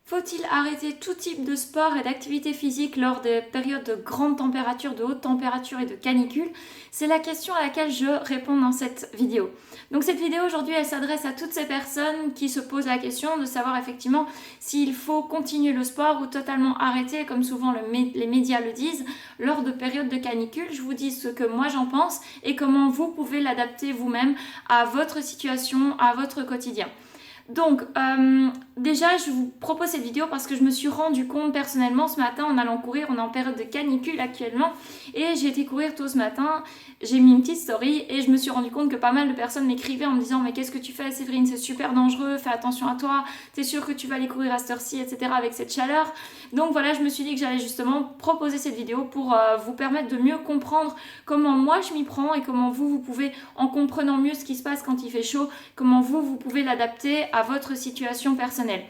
Faut-il arrêter tout type de sport et d'activité physique lors des périodes de grande température, de haute température et de canicule? C'est la question à laquelle je réponds dans cette vidéo. Donc cette vidéo aujourd'hui, elle s'adresse à toutes ces personnes qui se posent la question de savoir effectivement s'il faut continuer le sport ou totalement arrêter, comme souvent les médias le disent, lors de périodes de canicule. Je vous dis ce que moi j'en pense et comment vous pouvez l'adapter vous-même à votre situation, à votre quotidien. Donc, déjà, je vous propose cette vidéo parce que je me suis rendu compte personnellement ce matin en allant courir. On est en période de canicule actuellement et j'ai été courir tôt ce matin. J'ai mis une petite story et je me suis rendu compte que pas mal de personnes m'écrivaient en me disant: mais qu'est-ce que tu fais, Séverine? C'est super dangereux, fais attention à toi, t'es sûre que tu vas aller courir à cette heure-ci, etc. avec cette chaleur. Donc voilà, je me suis dit que j'allais justement proposer cette vidéo pour vous permettre de mieux comprendre comment moi je m'y prends et comment vous pouvez, en comprenant mieux ce qui se passe quand il fait chaud, comment vous pouvez l'adapter à votre situation personnelle.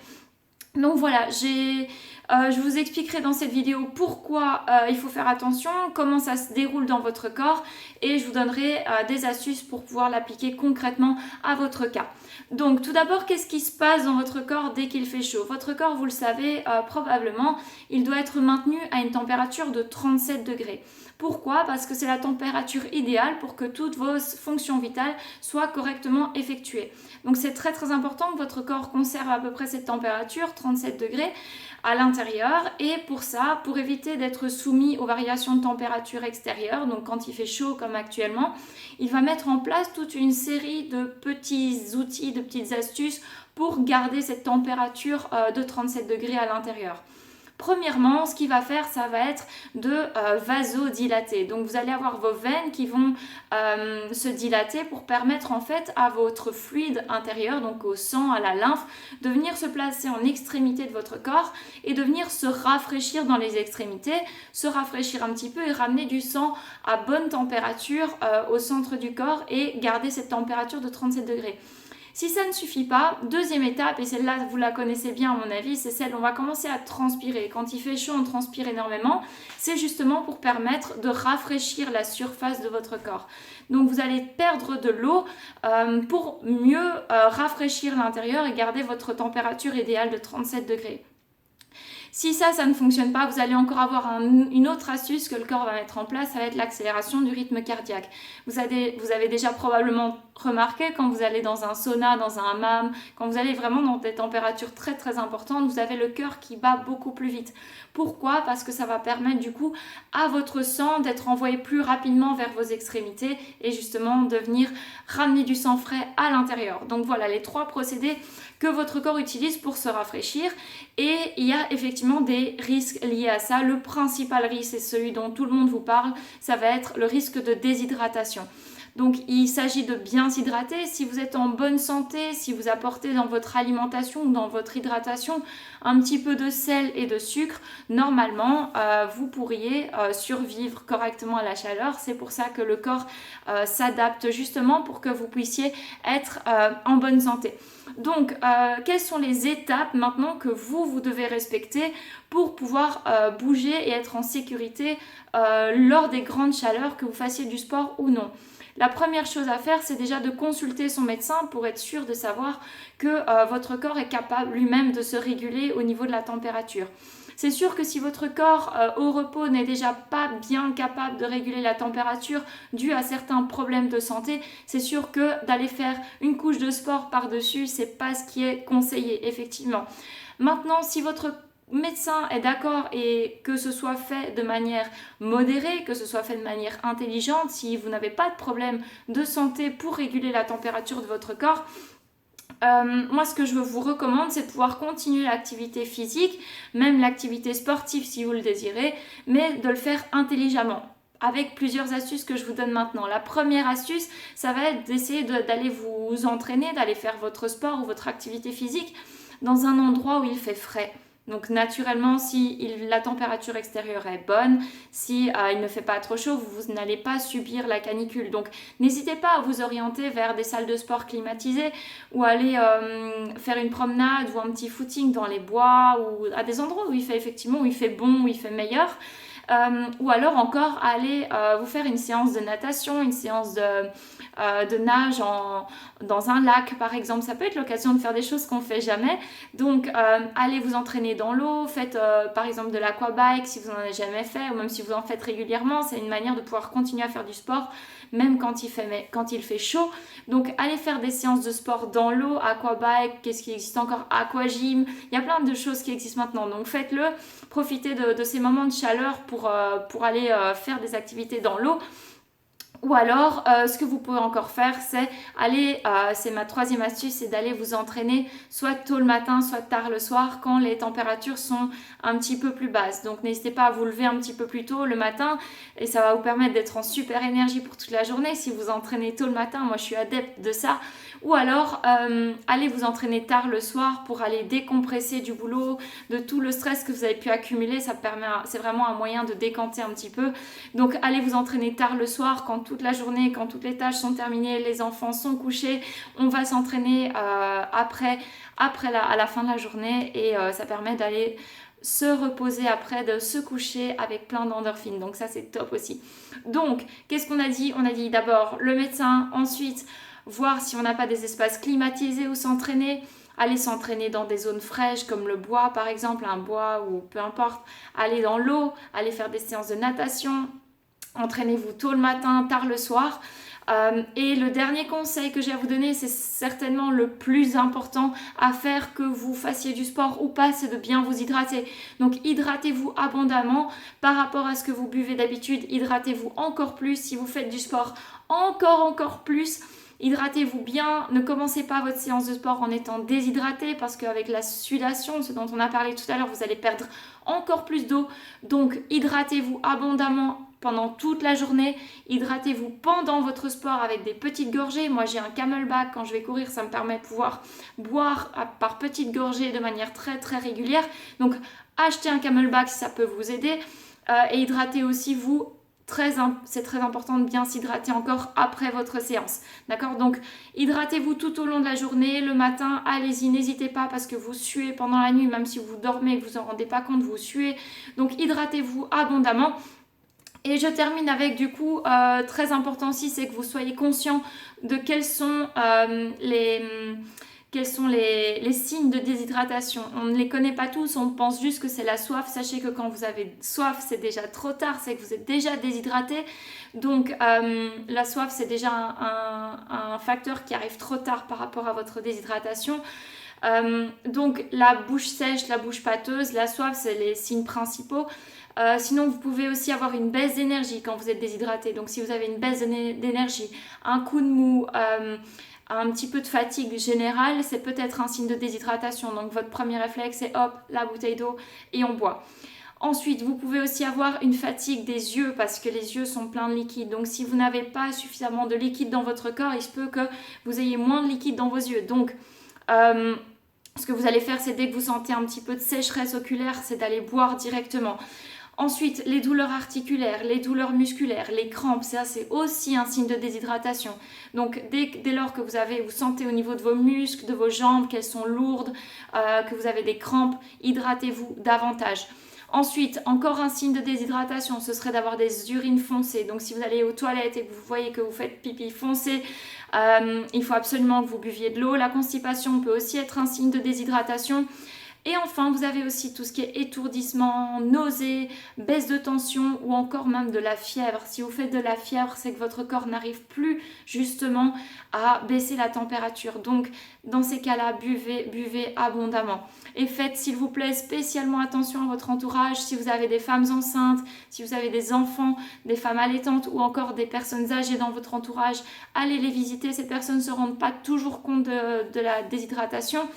Donc voilà, je vous expliquerai dans cette vidéo pourquoi il faut faire attention, comment ça se déroule dans votre corps et je vous donnerai des astuces pour pouvoir l'appliquer concrètement à votre cas. Donc tout d'abord, qu'est-ce qui se passe dans votre corps dès qu'il fait chaud? Votre corps, vous le savez probablement, il doit être maintenu à une température de 37 degrés. Pourquoi? Parce que c'est la température idéale pour que toutes vos fonctions vitales soient correctement effectuées. Donc c'est très très important que votre corps conserve à peu près cette température, 37 degrés, à l'intérieur. Et pour ça, pour éviter d'être soumis aux variations de température extérieure, donc quand il fait chaud comme actuellement, il va mettre en place toute une série de petits outils, de petites astuces pour garder cette température de 37 degrés à l'intérieur. Premièrement, ce qu'il va faire, ça va être de vasodilater. Donc vous allez avoir vos veines qui vont se dilater pour permettre en fait à votre fluide intérieur, donc au sang, à la lymphe, de venir se placer en extrémité de votre corps et de venir se rafraîchir dans les extrémités, se rafraîchir un petit peu et ramener du sang à bonne température au centre du corps et garder cette température de 37 degrés. Si ça ne suffit pas, deuxième étape, et celle-là vous la connaissez bien à mon avis, c'est celle où on va commencer à transpirer. Quand il fait chaud, on transpire énormément. C'est justement pour permettre de rafraîchir la surface de votre corps. Donc vous allez perdre de l'eau pour mieux rafraîchir l'intérieur et garder votre température idéale de 37 degrés. Si ça ne fonctionne pas, vous allez encore avoir une autre astuce que le corps va mettre en place, ça va être l'accélération du rythme cardiaque. Vous avez déjà probablement remarqué quand vous allez dans un sauna, dans un hammam, quand vous allez vraiment dans des températures très très importantes, vous avez le cœur qui bat beaucoup plus vite. Pourquoi? Parce que ça va permettre du coup à votre sang d'être envoyé plus rapidement vers vos extrémités et justement de venir ramener du sang frais à l'intérieur. Donc voilà les trois procédés que votre corps utilise pour se rafraîchir et il y a effectivement des risques liés à ça. Le principal risque, c'est celui dont tout le monde vous parle, ça va être le risque de déshydratation. Donc il s'agit de bien s'hydrater. Si vous êtes en bonne santé, si vous apportez dans votre alimentation ou dans votre hydratation un petit peu de sel et de sucre, normalement vous pourriez survivre correctement à la chaleur. C'est pour ça que le corps s'adapte justement pour que vous puissiez être en bonne santé. Donc, quelles sont les étapes maintenant que vous devez respecter pour pouvoir bouger et être en sécurité lors des grandes chaleurs, que vous fassiez du sport ou non? La première chose à faire, c'est déjà de consulter son médecin pour être sûr de savoir que votre corps est capable lui-même de se réguler au niveau de la température. C'est sûr que si votre corps au repos n'est déjà pas bien capable de réguler la température dû à certains problèmes de santé, c'est sûr que d'aller faire une couche de sport par-dessus, c'est pas ce qui est conseillé, effectivement. Maintenant, si votre médecin est d'accord et que ce soit fait de manière modérée, que ce soit fait de manière intelligente, si vous n'avez pas de problème de santé pour réguler la température de votre corps, moi ce que je vous recommande, c'est de pouvoir continuer l'activité physique, même l'activité sportive si vous le désirez, mais de le faire intelligemment avec plusieurs astuces que je vous donne maintenant. La première astuce, ça va être d'essayer d'aller vous entraîner, d'aller faire votre sport ou votre activité physique dans un endroit où il fait frais. Donc naturellement, si la température extérieure est bonne, si il ne fait pas trop chaud, vous n'allez pas subir la canicule. Donc n'hésitez pas à vous orienter vers des salles de sport climatisées ou aller faire une promenade ou un petit footing dans les bois ou à des endroits où il fait effectivement, où il fait bon, où il fait meilleur. Ou alors encore aller vous faire une séance de natation, une séance de nage dans un lac par exemple. Ça peut être l'occasion de faire des choses qu'on ne fait jamais. Donc allez vous entraîner dans l'eau, faites par exemple de l'aquabike si vous n'en avez jamais fait, ou même si vous en faites régulièrement, c'est une manière de pouvoir continuer à faire du sport même quand il fait chaud. Donc allez faire des séances de sport dans l'eau, aquabike, qu'est-ce qui existe encore, aquagym, il y a plein de choses qui existent maintenant. Donc faites-le, profitez de ces moments de chaleur pour aller faire des activités dans l'eau. Ou alors, ce que vous pouvez encore faire, c'est aller, c'est ma troisième astuce, c'est d'aller vous entraîner soit tôt le matin, soit tard le soir, quand les températures sont un petit peu plus basses. Donc n'hésitez pas à vous lever un petit peu plus tôt le matin et ça va vous permettre d'être en super énergie pour toute la journée. Si vous entraînez tôt le matin, moi je suis adepte de ça. Ou alors, allez vous entraîner tard le soir pour aller décompresser du boulot, de tout le stress que vous avez pu accumuler. C'est vraiment un moyen de décanter un petit peu. Donc, allez vous entraîner tard le soir quand toute la journée, quand toutes les tâches sont terminées, les enfants sont couchés. On va s'entraîner à la fin de la journée et ça permet d'aller se reposer après, de se coucher avec plein d'endorphines. Donc ça, c'est top aussi. Donc, qu'est-ce qu'on a dit? On a dit d'abord le médecin, ensuite voir si on n'a pas des espaces climatisés où s'entraîner, aller s'entraîner dans des zones fraîches comme le bois par exemple, un bois ou peu importe, aller dans l'eau, aller faire des séances de natation, entraînez-vous tôt le matin, tard le soir. Et le dernier conseil que j'ai à vous donner, c'est certainement le plus important à faire, que vous fassiez du sport ou pas, c'est de bien vous hydrater. Donc hydratez-vous abondamment par rapport à ce que vous buvez d'habitude, hydratez-vous encore plus si vous faites du sport, encore plus. Hydratez-vous bien, ne commencez pas votre séance de sport en étant déshydraté parce qu'avec la sudation, ce dont on a parlé tout à l'heure, vous allez perdre encore plus d'eau. Donc hydratez-vous abondamment pendant toute la journée. Hydratez-vous pendant votre sport avec des petites gorgées. Moi j'ai un camelback quand je vais courir, ça me permet de pouvoir boire par petites gorgées de manière très très régulière. Donc achetez un camelback si ça peut vous aider et hydratez aussi vous. C'est très important de bien s'hydrater encore après votre séance. D'accord? Donc, hydratez-vous tout au long de la journée. Le matin, allez-y, n'hésitez pas parce que vous suez pendant la nuit, même si vous dormez et que vous en rendez pas compte, vous suez. Donc, hydratez-vous abondamment. Et je termine avec du coup, très important aussi, c'est que vous soyez conscient de quels sont les signes de déshydratation. On ne les connaît pas tous, on pense juste que c'est la soif. Sachez que quand vous avez soif, c'est déjà trop tard, c'est que vous êtes déjà déshydraté. Donc la soif, c'est déjà un facteur qui arrive trop tard par rapport à votre déshydratation. Donc la bouche sèche, la bouche pâteuse, la soif, c'est les signes principaux. Sinon, vous pouvez aussi avoir une baisse d'énergie quand vous êtes déshydraté. Donc si vous avez une baisse d'énergie, un coup de mou, un petit peu de fatigue générale, c'est peut-être un signe de déshydratation. Donc votre premier réflexe, c'est hop, la bouteille d'eau et on boit. Ensuite, vous pouvez aussi avoir une fatigue des yeux parce que les yeux sont pleins de liquide. Donc si vous n'avez pas suffisamment de liquide dans votre corps, il se peut que vous ayez moins de liquide dans vos yeux. Donc ce que vous allez faire, c'est dès que vous sentez un petit peu de sécheresse oculaire, c'est d'aller boire directement. Ensuite, les douleurs articulaires, les douleurs musculaires, les crampes, ça c'est aussi un signe de déshydratation. Donc dès lors que vous sentez au niveau de vos muscles, de vos jambes, qu'elles sont lourdes, que vous avez des crampes, hydratez-vous davantage. Ensuite, encore un signe de déshydratation, ce serait d'avoir des urines foncées. Donc si vous allez aux toilettes et que vous voyez que vous faites pipi foncé, il faut absolument que vous buviez de l'eau. La constipation peut aussi être un signe de déshydratation. Et enfin, vous avez aussi tout ce qui est étourdissement, nausées, baisse de tension ou encore même de la fièvre. Si vous faites de la fièvre, c'est que votre corps n'arrive plus justement à baisser la température. Donc, dans ces cas-là, buvez abondamment. Et faites, s'il vous plaît, spécialement attention à votre entourage. Si vous avez des femmes enceintes, si vous avez des enfants, des femmes allaitantes ou encore des personnes âgées dans votre entourage, allez les visiter. Ces personnes ne se rendent pas toujours compte de la déshydratation.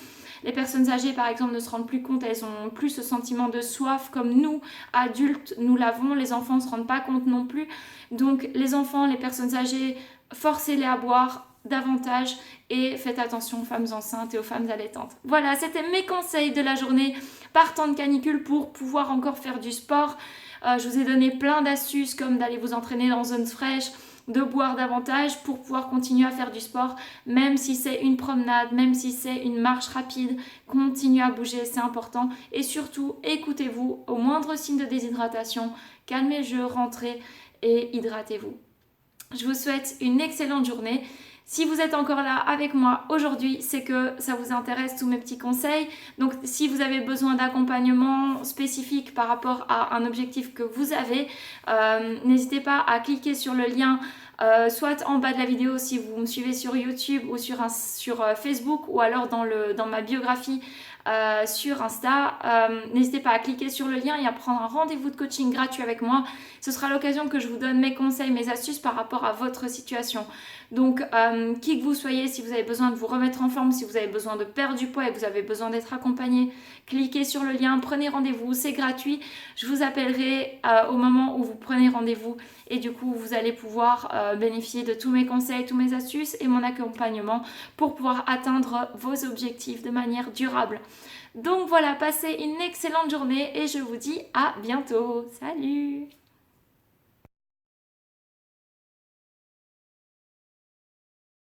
Les personnes âgées, par exemple, ne se rendent plus compte, elles ont plus ce sentiment de soif comme nous, adultes, nous l'avons. Les enfants ne se rendent pas compte non plus. Donc, les enfants, les personnes âgées, forcez-les à boire davantage et faites attention aux femmes enceintes et aux femmes allaitantes. Voilà, c'était mes conseils de la journée par temps de canicule pour pouvoir encore faire du sport. Je vous ai donné plein d'astuces comme d'aller vous entraîner dans zones fraîches, de boire davantage pour pouvoir continuer à faire du sport, même si c'est une promenade, même si c'est une marche rapide, continuez à bouger, c'est important. Et surtout, écoutez-vous au moindre signe de déshydratation, calmez le jeu, rentrez et hydratez-vous. Je vous souhaite une excellente journée. Si vous êtes encore là avec moi aujourd'hui, c'est que ça vous intéresse tous mes petits conseils. Donc si vous avez besoin d'accompagnement spécifique par rapport à un objectif que vous avez, n'hésitez pas à cliquer sur le lien soit en bas de la vidéo si vous me suivez sur YouTube ou sur Facebook, ou alors dans ma biographie sur Insta. N'hésitez pas à cliquer sur le lien et à prendre un rendez-vous de coaching gratuit avec moi. Ce sera l'occasion que je vous donne mes conseils, mes astuces par rapport à votre situation. Donc qui que vous soyez, si vous avez besoin de vous remettre en forme, si vous avez besoin de perdre du poids et que vous avez besoin d'être accompagné, cliquez sur le lien, prenez rendez-vous, c'est gratuit. Je vous appellerai au moment où vous prenez rendez-vous et du coup vous allez pouvoir bénéficier de tous mes conseils, tous mes astuces et mon accompagnement pour pouvoir atteindre vos objectifs de manière durable. Donc voilà, passez une excellente journée et je vous dis à bientôt. Salut!